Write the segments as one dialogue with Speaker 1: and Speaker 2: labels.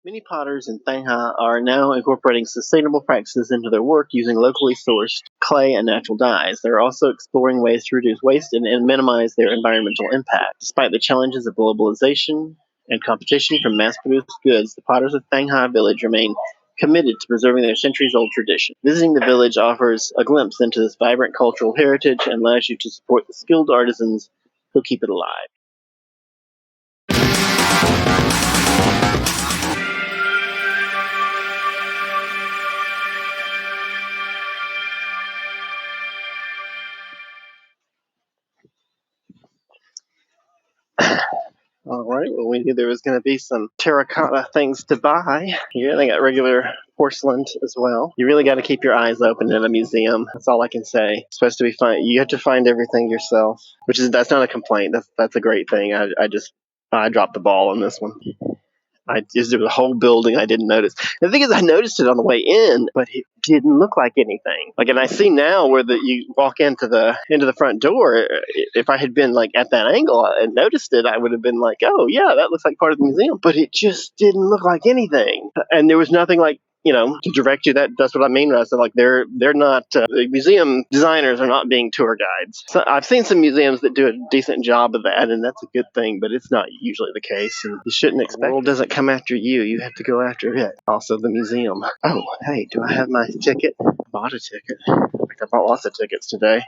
Speaker 1: Many potters in Thanh Ha are now incorporating sustainable practices into their work using locally sourced clay and natural dyes. They're also exploring ways to reduce waste and minimize their environmental impact. Despite the challenges of globalization and competition from mass-produced goods, the potters of Thanh Ha Village remain committed to preserving their centuries-old tradition. Visiting the village offers a glimpse into this vibrant cultural heritage and allows you to support the skilled artisans who keep it alive. All right, well, we knew there was going to be some terracotta things to buy. Here, they got regular porcelain as well. You really got to keep your eyes open in a museum. That's all I can say. It's supposed to be fun. You have to find everything yourself, that's not a complaint. That's a great thing. I dropped the ball on this one. There was a whole building I didn't notice. The thing is, I noticed it on the way in, but it didn't look like anything. And I see now where you walk into the front door. If I had been at that angle and noticed it, I would have been like, oh yeah, that looks like part of the museum. But it just didn't look like anything, and there was nothing to direct you. That's what I mean when I said they're not the museum designers are not being tour guides. So I've seen some museums that do a decent job of that, and that's a good thing, but it's not usually the case, and you shouldn't expect the world doesn't come after you. You have to go after it. Also the museum. Oh, hey, do I have my ticket? I bought a ticket. I bought lots of tickets today.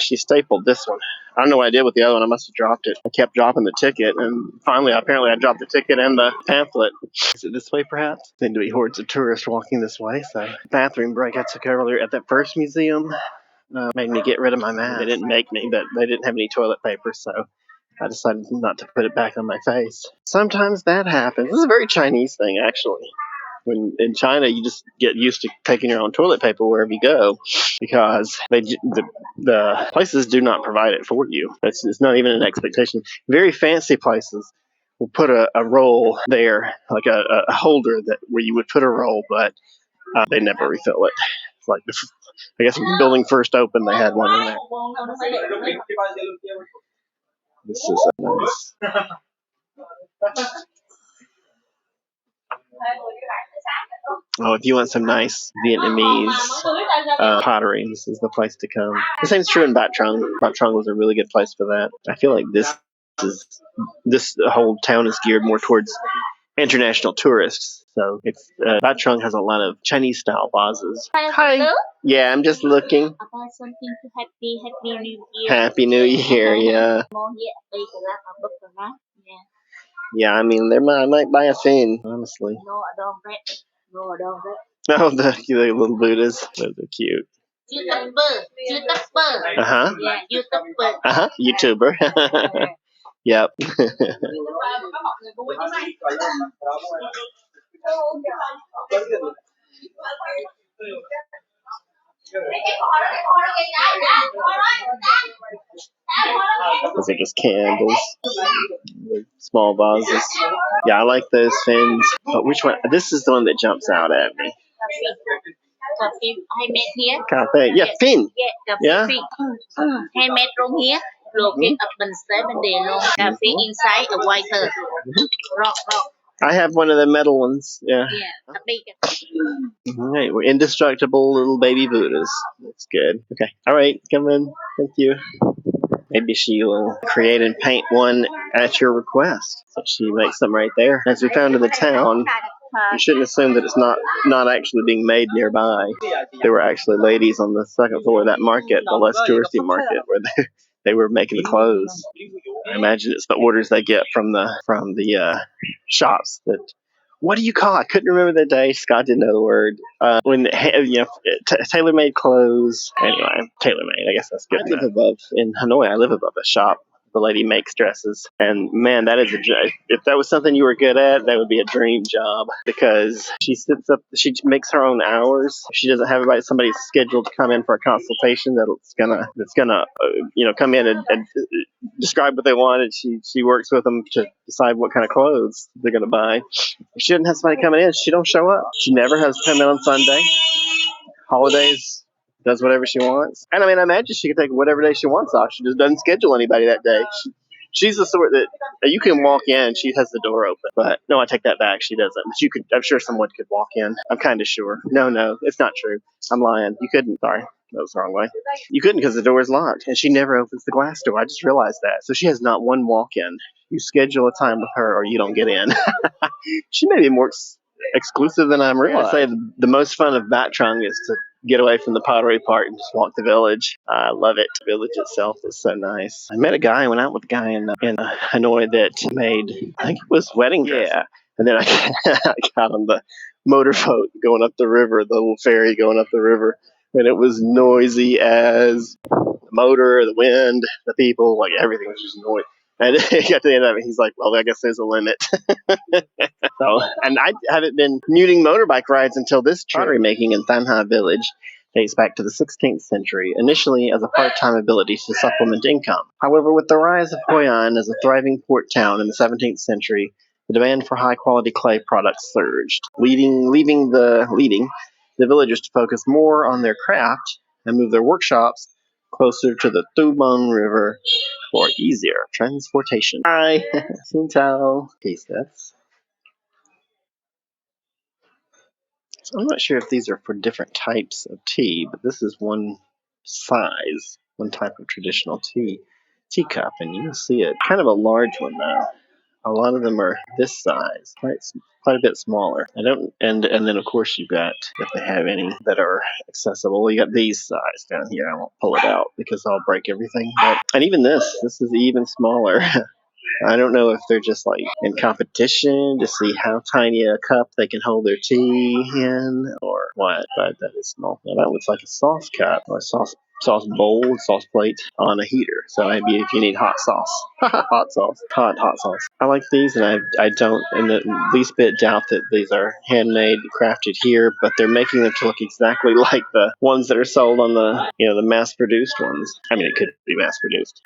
Speaker 1: She stapled this one. I don't know what I did with the other one. I must have dropped it. I kept dropping the ticket, and finally, apparently, I dropped the ticket and the pamphlet. Is it this way, perhaps? Seem to be hordes of tourists walking this way, so bathroom break I took earlier at that first museum made me get rid of my mask. They didn't make me, but they didn't have any toilet paper, so I decided not to put it back on my face. Sometimes that happens. This is a very Chinese thing, actually. When in China, you just get used to taking your own toilet paper wherever you go, because the places do not provide it for you. It's not even an expectation. Very fancy places will put a roll there, like a holder where you would put a roll, but they never refill it. It's I guess when the building first opened, they had one in there. This is nice. Oh, if you want some nice Vietnamese pottery, this is the place to come. The same's true in Bat Trung. Bat Trung was a really good place for that. I feel like this whole town is geared more towards international tourists. So Bat Trung has a lot of Chinese style vases. Hi. Yeah, I'm just looking. Happy New Year. Happy New Year. Yeah. Yeah, I mean, I might buy a fin, honestly. No, the little Buddhas. Those are cute. YouTuber. Uh-huh. Yeah, YouTuber. YouTuber. Yep. Those are just candles. Small vases. Yeah, I like those fins. But which one? This is the one that jumps out at me. Handmade here. Cafe. Yeah, fin. Yeah. Handmade from here. Looking up and cafe inside a white earth. Rock. I have one of the metal ones. Yeah. All right, we're indestructible little baby Buddhas. That's good. Okay. All right, come in. Thank you. Maybe she will create and paint one at your request. So she makes them right there. As we found in the town, you shouldn't assume that it's not actually being made nearby. There were actually ladies on the second floor of that market, the less touristy market, where they were making the clothes. I imagine it's the orders they get from the shops. What do you call it? I couldn't remember the day. Scott didn't know the word. When tailor-made clothes. Anyway, tailor-made. I guess that's good. In Hanoi, I live above a shop. The lady makes dresses, and man, that is if that was something you were good at, that would be a dream job, because she makes her own hours. She doesn't have somebody scheduled to come in for a consultation that's gonna come in and describe what they want, and she works with them to decide what kind of clothes they're gonna buy. If she doesn't have somebody coming in, she don't show up. She never has to come in on Sunday, holidays. Does whatever she wants. And I imagine she could take whatever day she wants off. She just doesn't schedule anybody that day. She's the sort that you can walk in. She has the door open, but no, I take that back. She doesn't. But you could. I'm sure someone could walk in. I'm kind of sure. No, it's not true. I'm lying. You couldn't. Sorry, that was the wrong way. You couldn't because the door is locked, and she never opens the glass door. I just realized that. So she has not one walk-in. You schedule a time with her, or you don't get in. She may be more exclusive than I'm realizing. I say the most fun of Backtrung is to get away from the pottery part and just walk the village. I love it. The village itself is so nice. I met a guy, went out with a guy in Hanoi that made, I think it was wedding dress. Yeah. And then I got on the motorboat going up the river, the little ferry going up the river. And it was noisy as the motor, the wind, the people, like everything was just noisy. And he got to the end of it, he's like, well, I guess there's a limit. So, and I haven't been commuting motorbike rides until this trip. Pottery making in Thanh Ha Village dates back to the 16th century, initially as a part-time ability to supplement income. However, with the rise of Hoi An as a thriving port town in the 17th century, the demand for high-quality clay products surged, leading the villagers to focus more on their craft and move their workshops closer to the Thu Bon River for easier transportation. Hi, Xin Tea sets. So I'm not sure if these are for different types of tea, but this is one size, one type of traditional teacup, and you can see it. Kind of a large one though. A lot of them are this size, quite a bit smaller. And then of course you've got, if they have any that are accessible, you got these size down here. I won't pull it out because I'll break everything. And even this is even smaller. I don't know if they're just like in competition to see how tiny a cup they can hold their tea in or what, but that is small. Now that looks like a sauce cup or a sauce bowl, sauce plate on a heater. So maybe if you need hot sauce, hot sauce. I like these, and I don't in the least bit doubt that these are handmade, crafted here, but they're making them to look exactly like the ones that are sold on the mass-produced ones. I mean, it could be mass-produced.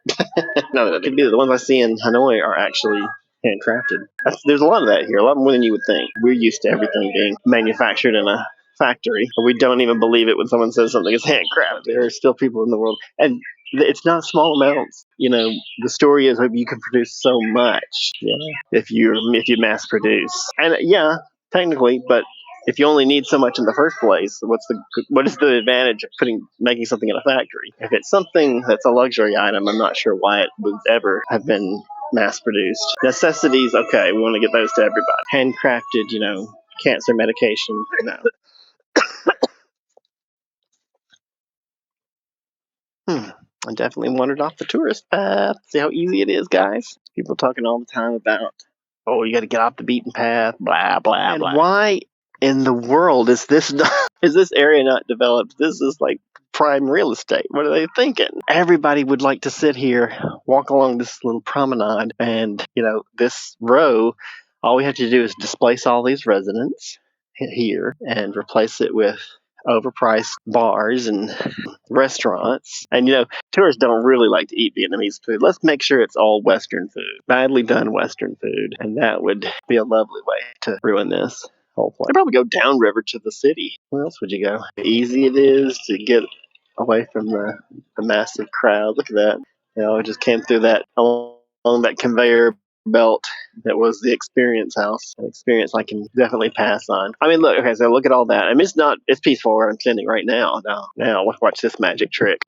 Speaker 1: No, it could be the ones I see in Hanoi are actually handcrafted. There's a lot of that here, a lot more than you would think. We're used to everything being manufactured in a factory. We don't even believe it when someone says something is handcrafted. There are still people in the world, and it's not small amounts. The story is you can produce so much, if you mass produce, and technically, but if you only need so much in the first place, what is the advantage of making something in a factory? If it's something that's a luxury item, I'm not sure why it would ever have been mass produced. Necessities, okay, we want to get those to everybody. Handcrafted, cancer medication, no. I definitely wandered off the tourist path. See how easy it is, guys? People talking all the time about, you got to get off the beaten path, blah, blah, blah. Why in the world is this area not developed? This is like prime real estate. What are they thinking? Everybody would like to sit here, walk along this little promenade, and, this row, all we have to do is displace all these residents here and replace it with overpriced bars and restaurants. And tourists don't really like to eat Vietnamese food. Let's make sure it's all Western food, badly done Western food, and that would be a lovely way to ruin this whole place. I'd probably go downriver to the city. Where else would you go? How easy it is to get away from the massive crowd. Look at that. It just came through that along that conveyor belt that was the experience house. An experience I can definitely pass on. I mean, look at all that. I mean, it's peaceful where I'm standing right now. Now, watch this magic trick.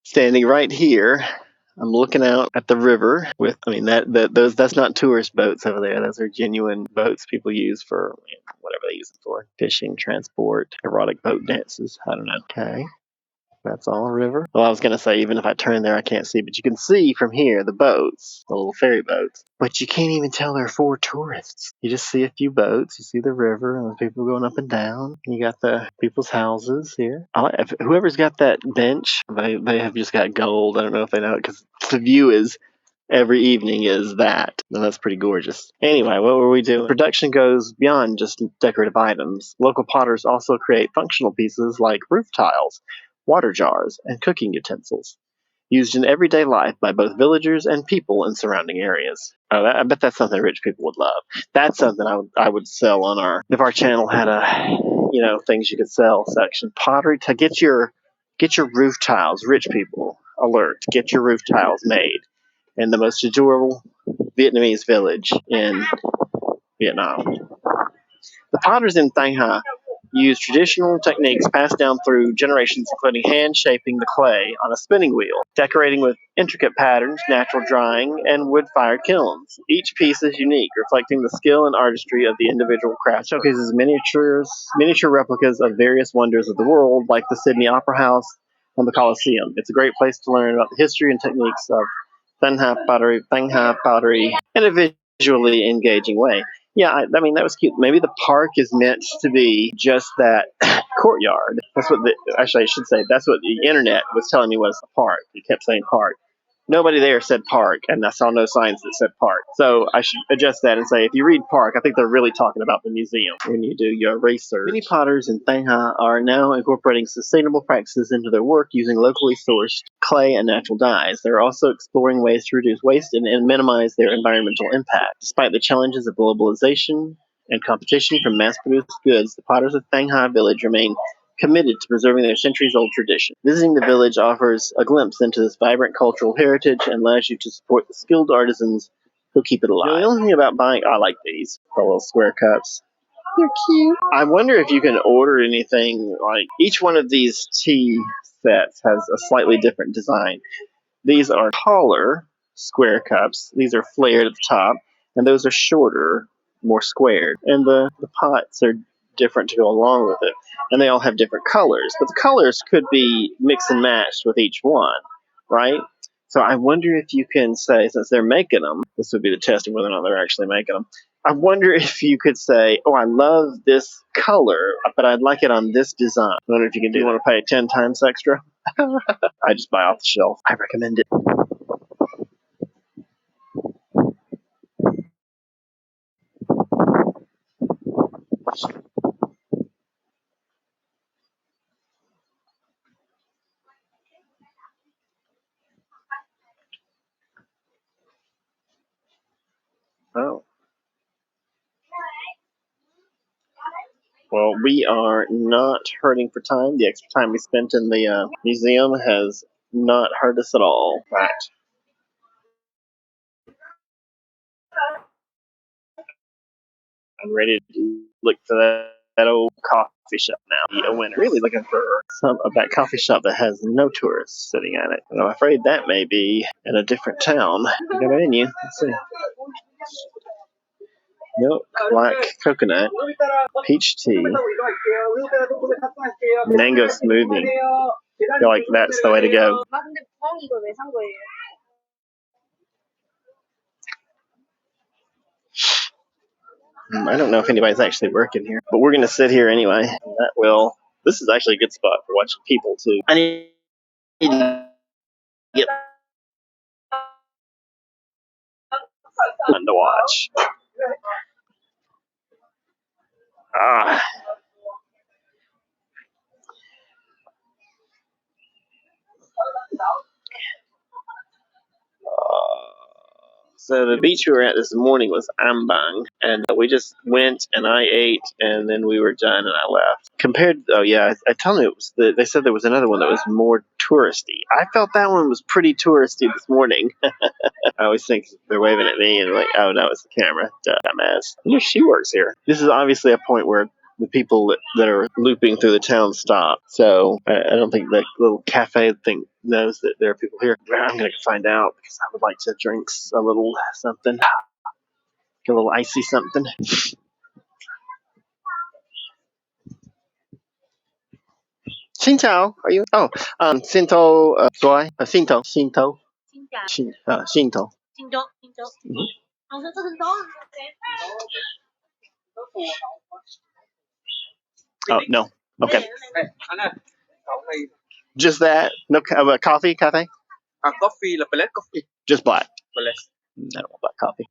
Speaker 1: Standing right here, I'm looking out at the river that's not tourist boats over there. Those are genuine boats people use for whatever they use them for. Fishing, transport, erotic boat dances. I don't know. Okay. That's all river. Well, I was going to say, even if I turn there, I can't see. But you can see from here the boats, the little ferry boats. But you can't even tell they're for tourists. You just see a few boats. You see the river and the people going up and down. You got the people's houses here. Whoever's got that bench, they have just got gold. I don't know if they know it because the view is every evening is that. And that's pretty gorgeous. Anyway, what were we doing? Production goes beyond just decorative items. Local potters also create functional pieces like roof tiles, water jars, and cooking utensils. used in everyday life by both villagers and people in surrounding areas. Oh, I bet that's something rich people would love. That's something I would sell on if our channel had a, things you could sell section. Pottery to get your roof tiles. Rich people, alert! Get your roof tiles made in the most adorable Vietnamese village in Vietnam. The potters in Thanh Ha use traditional techniques passed down through generations, including hand shaping the clay on a spinning wheel, decorating with intricate patterns, natural drying, and wood-fired kilns. Each piece is unique, reflecting the skill and artistry of the individual craft. Showcases miniature replicas of various wonders of the world, like the Sydney Opera House and the Colosseum. It's a great place to learn about the history and techniques of Thanh Ha Pottery in a visually engaging way. Yeah, I mean, that was cute. Maybe the park is meant to be just that courtyard. That's what actually, I should say, that's what the internet was telling me was the park. It kept saying park. Nobody there said park, and I saw no signs that said park. So I should adjust that and say, if you read park, I think they're really talking about the museum when you do your research. Many potters in Thanh Ha are now incorporating sustainable practices into their work using locally sourced clay and natural dyes. They're also exploring ways to reduce waste and minimize their environmental impact. Despite the challenges of globalization and competition from mass-produced goods, the potters of Thanh Ha Village remain committed to preserving their centuries-old tradition. Visiting the village offers a glimpse into this vibrant cultural heritage and allows you to support the skilled artisans who keep it alive. The only thing about buying, I like these, the little square cups. They're cute. I wonder if you can order anything, like each one of these tea sets has a slightly different design. These are taller square cups. These are flared at the top, and those are shorter, more squared. And the pots are different to go along with it. And they all have different colors. But the colors could be mixed and matched with each one, right? So I wonder if you can say, since they're making them, this would be the test of whether or not they're actually making them. I wonder if you could say, oh, I love this color, but I'd like it on this design. I wonder if you can do. You want to pay 10 times extra? I just buy off the shelf. I recommend it. Oh. Well, we are not hurting for time. The extra time we spent in the museum has not hurt us at all. Right. I'm ready to look for that old coffee shop now. Be a winner. Really looking for some of that coffee shop that has no tourists sitting at it. And I'm afraid that may be in a different town. We got a menu. Let's see. Milk, black coconut, peach tea, mango smoothie. I feel like that's the way to go. I don't know if anybody's actually working here, but we're going to sit here anyway. This is actually a good spot for watching people too. I need to get fun to watch. Ah. So the beach we were at this morning was Ambang, and we just went and I ate, and then we were done and I left. I told you they said there was another one that was more touristy. I felt that one was pretty touristy this morning. I always think they're waving at me and like, oh no, it's the camera, dumbass. I wonder if she works here. This is obviously a point where the people that are looping through the town stop. So I don't think the little cafe thing knows that there are people here. I'm going to find out because I would like to drink a little something. Get a little icy something. Xin chào, are you? Oh, xin to, soy, xin to. Xin to. Oh, no. Okay. Just that? No coffee, cafe?
Speaker 2: Coffee, la black coffee.
Speaker 1: Just black.
Speaker 2: Black.
Speaker 1: I don't want black coffee.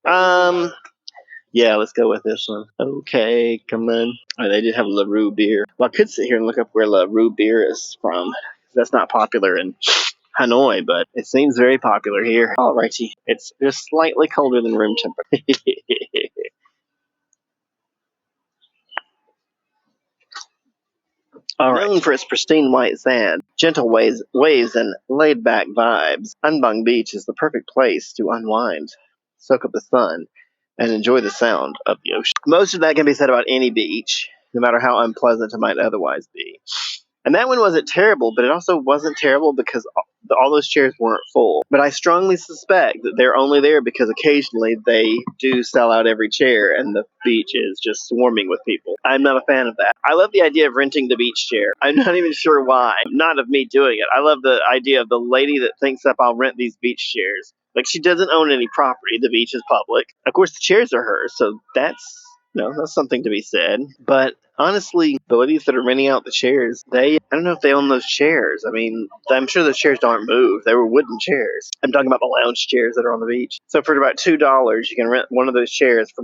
Speaker 1: Yeah, let's go with this one. Okay, come on. Oh, they did have La Rue beer. Well, I could sit here and look up where La Rue beer is from. That's not popular in Hanoi, but it seems very popular here. Alrighty, it's just slightly colder than room temperature. Alright. Known for its pristine white sand, gentle waves, and laid-back vibes, Anbang Beach is the perfect place to unwind, soak up the sun, and enjoy the sound of the ocean. Most of that can be said about any beach, no matter how unpleasant it might otherwise be. And that one wasn't terrible, but it also wasn't terrible because all those chairs weren't full. But I strongly suspect that they're only there because occasionally they do sell out every chair and the beach is just swarming with people. I'm not a fan of that. I love the idea of renting the beach chair. I'm not even sure why. Not of me doing it. I love the idea of the lady that thinks up, I'll rent these beach chairs. Like, she doesn't own any property. The beach is public. Of course, the chairs are hers, so that's something to be said. But honestly, the ladies that are renting out the chairs, I don't know if they own those chairs. I mean, I'm sure those chairs don't move. They were wooden chairs. I'm talking about the lounge chairs that are on the beach. So for about $2, you can rent one of those chairs for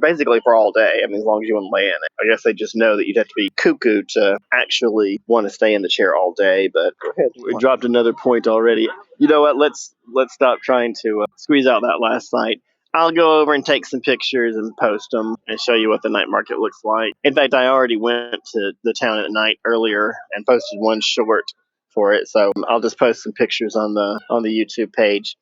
Speaker 1: all day. I mean, as long as you want to lay in it. I guess they just know that you'd have to be cuckoo to actually want to stay in the chair all day. But go ahead. We dropped another point already. You know what? Let's stop trying to squeeze out that last sight. I'll go over and take some pictures and post them and show you what the night market looks like. In fact, I already went to the town at night earlier and posted one short for it, so I'll just post some pictures on the YouTube page.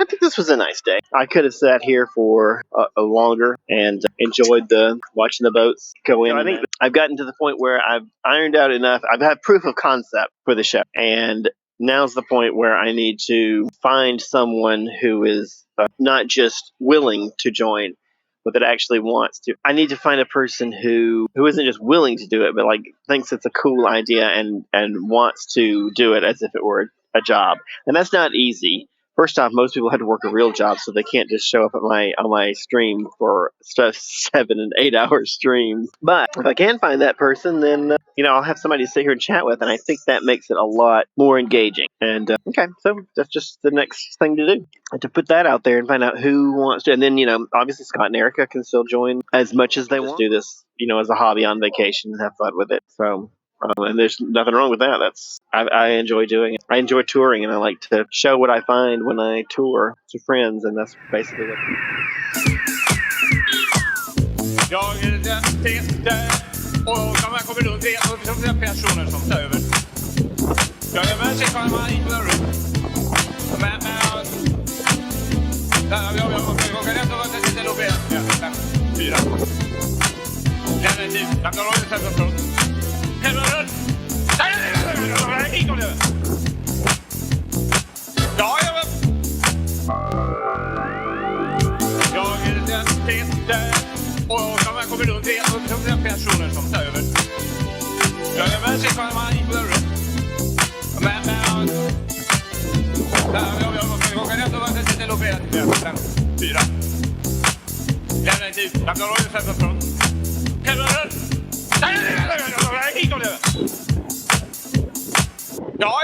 Speaker 1: I think this was a nice day. I could have sat here for a longer and enjoyed watching the boats go in. I think I've gotten to the point where I've ironed out enough. I've had proof of concept for the show, and now's the point where I need to find someone who is not just willing to join, but that actually wants to. I need to find a person who isn't just willing to do it, but like thinks it's a cool idea and wants to do it as if it were a job. And that's not easy. First off, most people have to work a real job, so they can't just show up at on my stream for 7 and 8 hour streams. But if I can find that person, then I'll have somebody to sit here and chat with, and I think that makes it a lot more engaging. And okay, so that's just the next thing to do, to put that out there and find out who wants to. And then obviously Scott and Erica can still join as much as they want. Do this, as a hobby on vacation and have fun with it. So. And there's nothing wrong with that. I enjoy doing it. I enjoy touring, and I like to show what I find when I tour to friends, and that's basically what.
Speaker 3: Jag är den tete och när man kommer runt det så är det personer som tar över. Jag är med sig för man inte rör upp. Men jag kan ändå vara lite lobby. Ja, 4. Den är typ. Jag kan ha det så här. Ja, jag är den tete och när man kommer runt det så är det personer som tar över. Jag är med sig för man inte rör upp. Men jag kan ändå vara lite lobby. Ja, 4. Den är typ. Jag kan ha det så här. Ja,